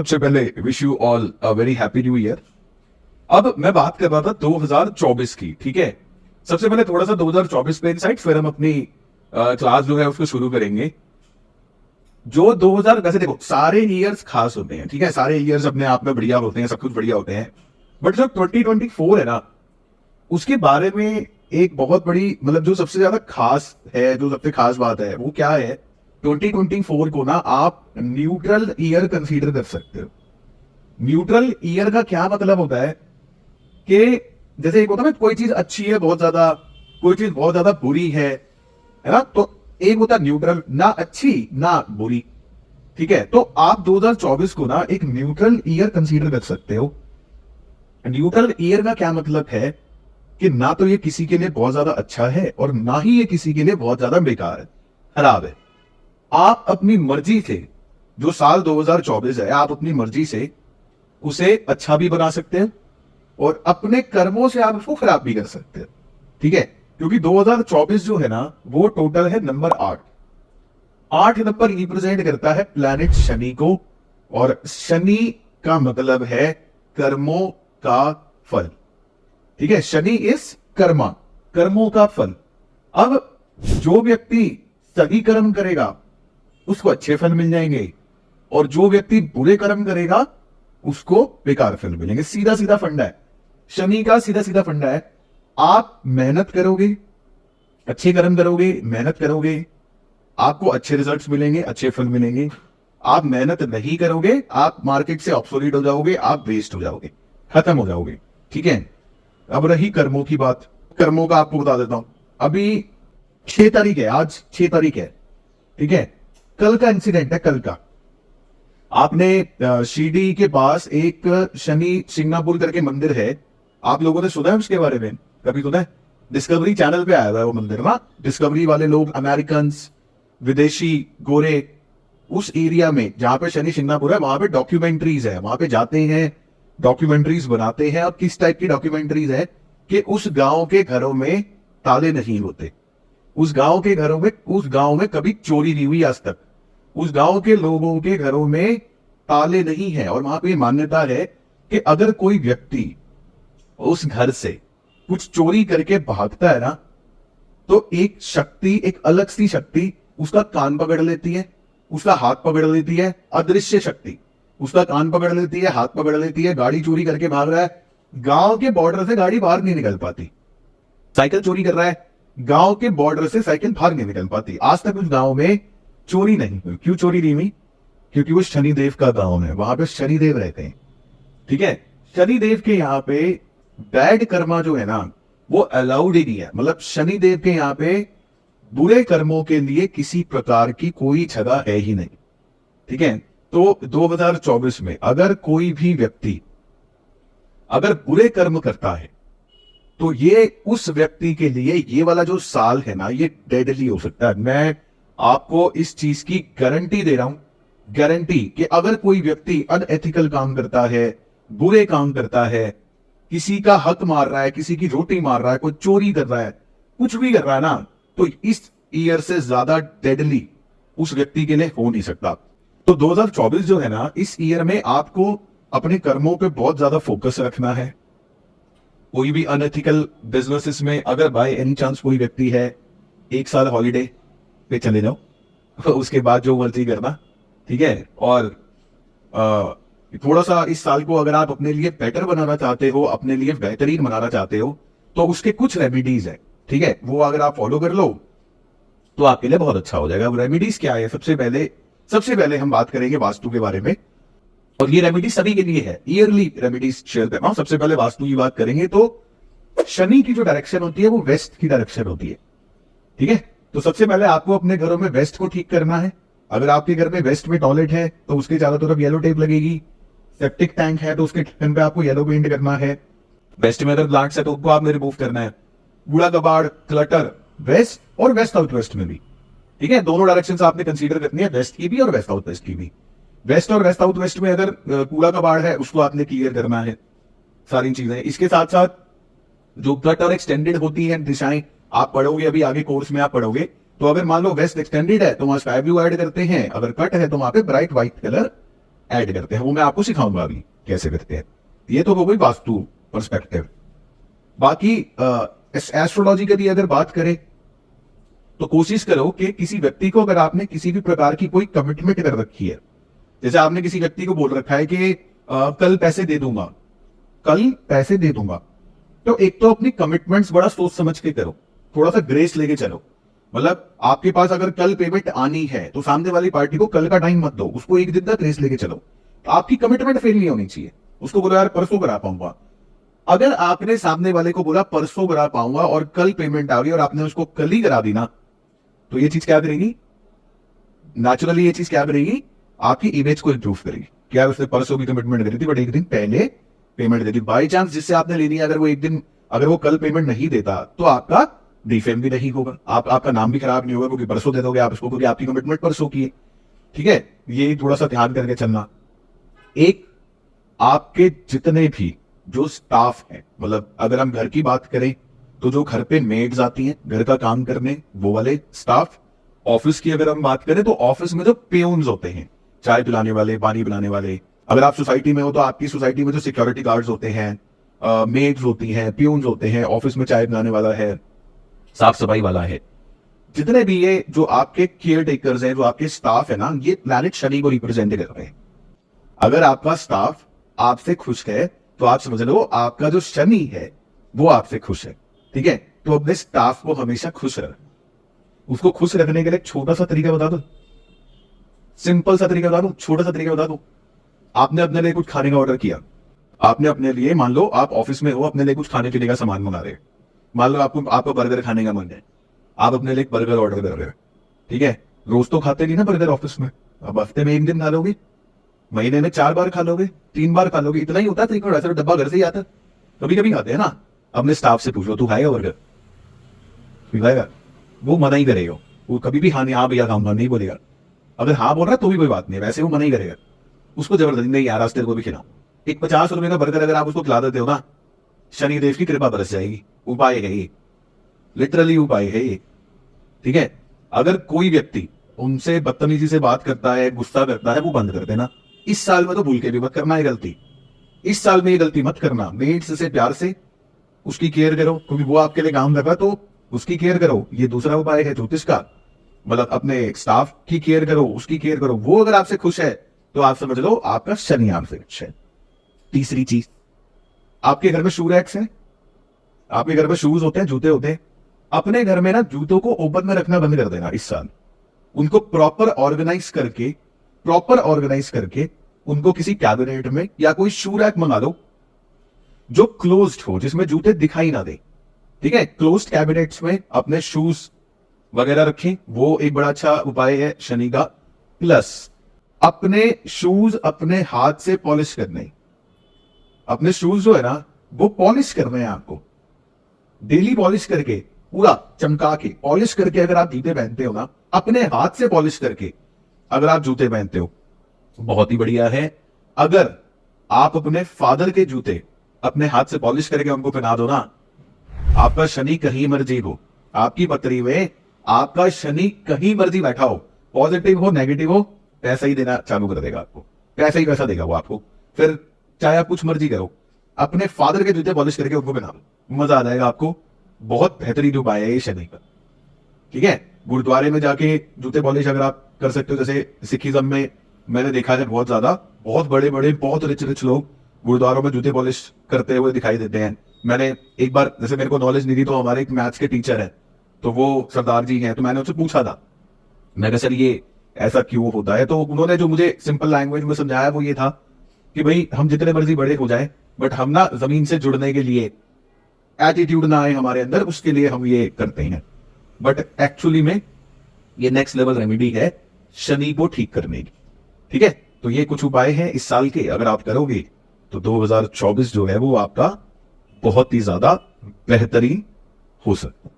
सबसे पहले wish you all a very happy new year. अब मैं बात कर रहा था 2024 की, ठीक है। सबसे पहले थोड़ा सा 2024 पे इनसाइट, फिर हम अपनी क्लास जो है उसको शुरू करेंगे। जो 2000 वैसे देखो सारे ईयर्स खास होते हैं, ठीक है, सारे ईयर्स अपने आप में बढ़िया होते हैं, सब कुछ बढ़िया होते हैं। बट जो 2024 है ना, उसके बारे में एक बहुत बड़ी मतलब जो सबसे ज्यादा खास है, जो सबसे खास बात है वो क्या है, 2024 को ना आप न्यूट्रल ईयर कंसीडर कर सकते हो। न्यूट्रल ईयर का क्या मतलब होता है कि जैसे एक होता है ना, कोई चीज अच्छी है बहुत ज्यादा, कोई चीज बहुत ज्यादा बुरी है ना, तो एक होता है न्यूट्रल, ना अच्छी ना बुरी, ठीक है। तो आप 2024 को ना एक न्यूट्रल ईयर कंसीडर कर सकते हो। न्यूट्रल ईयर का क्या मतलब है कि ना तो ये किसी के लिए बहुत ज्यादा अच्छा है और ना ही ये किसी के लिए बहुत ज्यादा बेकार है, खराब है। आप अपनी मर्जी से जो साल 2024 है, आप अपनी मर्जी से उसे अच्छा भी बना सकते हैं और अपने कर्मों से आप उसको खराब भी कर सकते हैं, ठीक है। क्योंकि 2024 जो है ना वो टोटल है नंबर 8। 8 नंबर रिप्रेजेंट करता है प्लैनेट शनि को, और शनि का मतलब है कर्मों का फल, ठीक है। शनि इज कर्मा, कर्मों का फल। अब जो व्यक्ति सही कर्म करेगा उसको अच्छे फल मिल जाएंगे, और जो व्यक्ति बुरे कर्म करेगा उसको बेकार फल मिलेंगे। सीधा सीधा फंडा है शनि का, सीधा सीधा फंडा है। आप मेहनत करोगे, अच्छे कर्म करोगे, मेहनत करोगे, आपको अच्छे रिजल्ट्स मिलेंगे, अच्छे फल मिलेंगे। आप मेहनत नहीं करोगे, आप मार्केट से ऑब्सोलीट हो जाओगे, आप वेस्ट हो जाओगे, खत्म हो जाओगे, ठीक है। अब रही कर्मों की बात, कर्मों का आपको बता देता हूं। अभी 6 तारीख है, आज 6 तारीख है, ठीक है। कल का इंसिडेंट है, कल का। आपने शिरडी के पास एक शनि सिंगापुर करके मंदिर है, आप लोगों ने सुना है उसके बारे में? कभी सुना है? डिस्कवरी चैनल पे आया हुआ है वो मंदिर ना। डिस्कवरी वाले लोग, अमेरिकन, विदेशी, गोरे, उस एरिया में जहां पे शनि सिंगापुर है वहां पे डॉक्यूमेंट्रीज है, वहां पे जाते हैं, डॉक्यूमेंट्रीज बनाते हैं। अब किस टाइप की डॉक्यूमेंट्रीज है कि उस गांव के घरों में ताले नहीं होते, उस गांव के घरों में, उस गांव में कभी चोरी नहीं हुई आज तक, उस गांव के लोगों के घरों में ताले नहीं है। और वहां पे मान्यता है कि अगर कोई व्यक्ति उस घर से कुछ चोरी करके भागता है ना, तो एक शक्ति, एक अलग सी शक्ति उसका कान पकड़ लेती है, उसका हाथ पकड़ लेती है। अदृश्य शक्ति उसका कान पकड़ लेती है, हाथ पकड़ लेती है। गाड़ी चोरी करके भाग रहा है, गांव के बॉर्डर से गाड़ी बाहर नहीं निकल पाती। साइकिल चोरी कर रहा है, गांव के बॉर्डर से साइकिल बाहर नहीं निकल पाती। आज तक उस गांव में चोरी नहीं हुई। क्यों चोरी नहीं हुई? क्योंकि वो शनिदेव का गांव है, वहां पे शनिदेव रहते हैं, ठीक है। शनिदेव के यहाँ पे बैड कर्मा जो है ना वो अलाउड ही नहीं है। मतलब शनिदेव के यहाँ पे बुरे कर्मों के लिए किसी प्रकार की कोई जगह है ही नहीं, ठीक है। तो 2024 में अगर कोई भी व्यक्ति अगर बुरे कर्म करता है तो ये उस व्यक्ति के लिए ये वाला जो साल है ना ये डेडली हो सकता है। मैं आपको इस चीज की गारंटी दे रहा हूं, गारंटी, कि अगर कोई व्यक्ति अनएथिकल काम करता है, बुरे काम करता है, किसी का हक मार रहा है, किसी की रोटी मार रहा है, कोई चोरी कर रहा है, कुछ भी कर रहा है ना, तो इस ईयर से ज्यादा डेडली उस व्यक्ति के लिए हो नहीं सकता। तो 2024 जो है ना, इस ईयर में आपको अपने कर्मों पे बहुत ज्यादा फोकस रखना है। कोई भी अनएथिकल बिजनेसेस में अगर बाय एनी चांस कोई व्यक्ति है, 1 साल हॉलीडे पे चले जाओ उसके बाद जो मर्जी करना, ठीक है। और थोड़ा सा इस साल को अगर आप अपने लिए बेटर बनाना चाहते हो, अपने लिए बेहतरीन बनाना चाहते हो, तो उसके कुछ रेमेडीज है, ठीक है। वो अगर आप फॉलो कर लो तो आपके लिए बहुत अच्छा हो जाएगा। रेमेडीज क्या है? सबसे पहले हम बात करेंगे वास्तु के बारे में, और ये रेमेडी सभी के लिए है, ईयरली रेमेडीज शेयर कर रहा हूं। सबसे पहले वास्तु की बात करेंगे तो शनि की जो डायरेक्शन होती है वो वेस्ट की डायरेक्शन होती है, ठीक है। तो सबसे पहले आपको अपने घरों में वेस्ट को ठीक करना है। अगर आपके घर में वेस्ट में टॉयलेट है तो उसके चारों तरफ येलो टेप लगेगी। सेप्टिक टैंक है तो उसके ढक्कन पे आपको येलो पेंट करना है। वेस्ट में अगर प्लांट्स है तो उनको आपने रिमूव करना है। कूड़ा कबाड़, क्लटर, वेस्ट और वेस्ट आउट वेस्ट में भी, ठीक है। दोनों डायरेक्शन आपने कंसीडर करनी है, वेस्ट की भी और वेस्ट आउट वेस्ट की भी। वेस्ट और वेस्ट आउट वेस्ट में अगर कूड़ा कबाड़ है उसको आपने क्लियर करना है, सारी चीजें। इसके साथ साथ जो कट और एक्सटेंडेड होती है दिशाएं, आप पढ़ोगे अभी आगे कोर्स में आप पढ़ोगे, तो अगर मान लो वेस्ट एक्सटेंडेड है तो वहां स्काई ब्लू ऐड करते हैं, अगर कट है तो वहां पे ब्राइट व्हाइट कलर ऐड करते हैं, वो मैं आपको सिखाऊंगा अभी कैसे करते हैं। ये तो हो गई वास्तु पर्सपेक्टिव। बाकी एस्ट्रोलॉजी की अगर बात करें तो कोशिश करो कि किसी व्यक्ति को, अगर आपने किसी भी प्रकार की कोई कमिटमेंट कर रखी है, जैसे आपने किसी व्यक्ति को बोल रखा है कि कल पैसे दे दूंगा, कल पैसे दे दूंगा, तो एक तो अपनी कमिटमेंट्स बड़ा सोच समझ के करो, थोड़ा सा ग्रेस लेके चलो। मतलब आपके पास अगर कल पेमेंट आनी है तो सामने वाली पार्टी को कल का टाइम मत दो, उसको एक दिन का ग्रेस लेके चलो। तो आपकी कमिटमेंट फेल नहीं होनी चाहिए। उसको बोलो यार परसों करा पाऊंगा। अगर आपने सामने वाले को बोला परसों करा पाऊंगा और कल पेमेंट आ गई और आपने उसको कल ही करा दी ना, तो ये चीज क्या करेगी, नेचुरली ये चीज क्या करेगी, आपकी इमेज को इंप्रूव करेगी। क्या उसने परसों की कमिटमेंट करी थी बट एक दिन पहले payment they the. By chance जिससे आपने लेनी है, अगर वो एक दिन, अगर वो कल पेमेंट नहीं देता तो आपका डिफेम भी नहीं होगा, आपका नाम भी खराब नहीं होगा, क्योंकि परसों दे दोगे आप उसको, क्योंकि आपकी कमिटमेंट परसों की है। ठीक है, ये थोड़ा सा ध्यान करके चलना। एक, आपके जितने भी जो स्टाफ है, मतलब अगर हम घर की बात करें तो जो घर पे मेड्स आती हैं घर का काम करने, वो वाले स्टाफ। ऑफिस की अगर हम बात करें तो ऑफिस में जो पेयून्स होते हैं, चाय पिलाने वाले, पानी पिलाने वाले। अगर आप सोसाइटी में हो तो आपकी सोसाइटी में जो सिक्योरिटी गार्ड्स होते हैं, मेड्स होती हैं, प्यून्स होते हैं, ऑफिस में चाय पिलाने वाला है, साफ सफाई वाला है, जितने भी ये जो आपके केयर टेकर्स हैं, जो आपके स्टाफ है ना, ये प्लैनेट शनि को रिप्रेजेंट कर रहे हैं। अगर आपका स्टाफ आपसे खुश है तो आप समझ लो आपका जो शनि है वो आपसे खुश है। ठीक है, तो अपने स्टाफ को हमेशा खुश रख। उसको खुश रखने के लिए छोटा सा तरीका बता दो, सिंपल सा तरीका बता दो, छोटा सा तरीका बता दो। आपने अपने लिए कुछ खाने का ऑर्डर किया, आपने अपने लिए, मान लो आप ऑफिस में हो, अपने लिए कुछ खाने पीने का सामान मंगा रहे हो। मान लो आपको बर्गर खाने का मन है, आप अपने लिए बर्गर ऑर्डर कर रहे हो। ठीक है, रोज तो खाते नहीं ना बर्गर ऑफिस में, अब हफ्ते में एक दिन खा लोगे, महीने में 4 बार खा लोगे, 3 बार खा लोगे, इतना ही होता है। ऐसा डब्बा घर से ही आता, कभी कभी खाते हैं ना। अपने स्टाफ से पूछो, तू खाएगा बर्गर, खाएगा? वो मना ही करेगा, वो कभी भी हाँ भैया खाऊंगा नहीं बोलेगा। अगर हाँ बोल रहा है तो भी कोई बात नहीं, वैसे वो मना ही करेगा। उसको जबरदस्ती नहीं यार आज तेरे को भी खिलाओ। एक 50 रुपए का बर्गर अगर आप उसको खिला देते हो ना, शनिदेव की कृपा बरस जाएगी। उपाय है ये, लिटरली उपाय है ये। ठीक है, अगर कोई व्यक्ति उनसे बदतमीजी से बात करता है, गुस्सा करता है, वो बंद कर देना। इस साल में तो भूल के भी मत करना है गलती, इस साल में ये गलती मत करना। मेड्स से प्यार से उसकी केयर करो, क्योंकि वो आपके लिए काम कर रहा है तो उसकी केयर करो। ये दूसरा उपाय है ज्योतिष का, मतलब अपने स्टाफ की केयर करो, उसकी केयर करो। वो अगर आपसे खुश है तो आप समझ लो आपका शनि आपसे खुश है। तीसरी चीज, आपके घर में शू रैक्स है, आपके घर में शूज होते हैं, जूते होते हैं। अपने घर में ना जूतों को ओपन में रखना बंद कर देना इस साल। उनको प्रॉपर ऑर्गेनाइज करके उनको किसी कैबिनेट में या कोई शू रैक मंगा दो जो क्लोज्ड हो, जिसमें जूते दिखाई ना दे। ठीक है, क्लोज्ड कैबिनेट्स में अपने शूज वगैरह रखें, वो एक बड़ा अच्छा उपाय है शनि का। प्लस अपने शूज अपने हाथ से पॉलिश करने, अपने शूज जो है ना वो पॉलिश करने हैं आपको, डेली पॉलिश करके, पूरा चमका के पॉलिश करके। अगर आप जूते पहनते हो ना, अपने हाथ से पॉलिश करके अगर आप जूते पहनते हो तो बहुत ही बढ़िया है। अगर आप अपने फादर के जूते अपने हाथ से पॉलिश करके उनको पहना दो ना, आपका शनि कहीं मर्जी हो, आपकी पत्री में आपका शनि कहीं मर्जी बैठा हो, पॉजिटिव हो नेगेटिव हो, पैसा ही देना चालू कर देगा आपको, पैसा ही पैसा देगा वो आपको। फिर चाहे आप कुछ मर्जी करो, अपने फादर के जूते पॉलिश करके उनको पहना दो, मजा आ जाएगा आपको। बहुत बेहतरीन उपाय है ये शनि का। ठीक है, गुरुद्वारे में जाके जूते पॉलिश अगर आप कर सकते हो, जैसे सिखिज्म में मैंने देखा है बहुत ज्यादा, बहुत बड़े बड़े बहुत रिच लोग गुरुद्वारों में जूते पॉलिश करते हुए दिखाई देते हैं। मैंने एक बार, जैसे मेरे को नॉलेज नहीं थी, तो हमारे एक मैथ्स के टीचर है, तो वो सरदार जी हैं, तो मैंने उनसे पूछा था, मैं कहा सर ये ऐसा क्यों होता है? तो उन्होंने जो मुझे सिंपल लैंग्वेज में समझाया वो ये था कि भाई हम जितने मर्जी बड़े हो जाए, बट हम ना जमीन से जुड़ने के लिए एटीट्यूड ना आए हमारे अंदर, उसके लिए हम ये करते हैं। बट एक्चुअली में ये नेक्स्ट लेवल रेमेडी है शनि को ठीक करने की। ठीक है, तो ये कुछ उपाय हैं इस साल के, अगर आप करोगे तो 2024 जो है वो आपका बहुत ही ज्यादा बेहतरीन हो सकता है।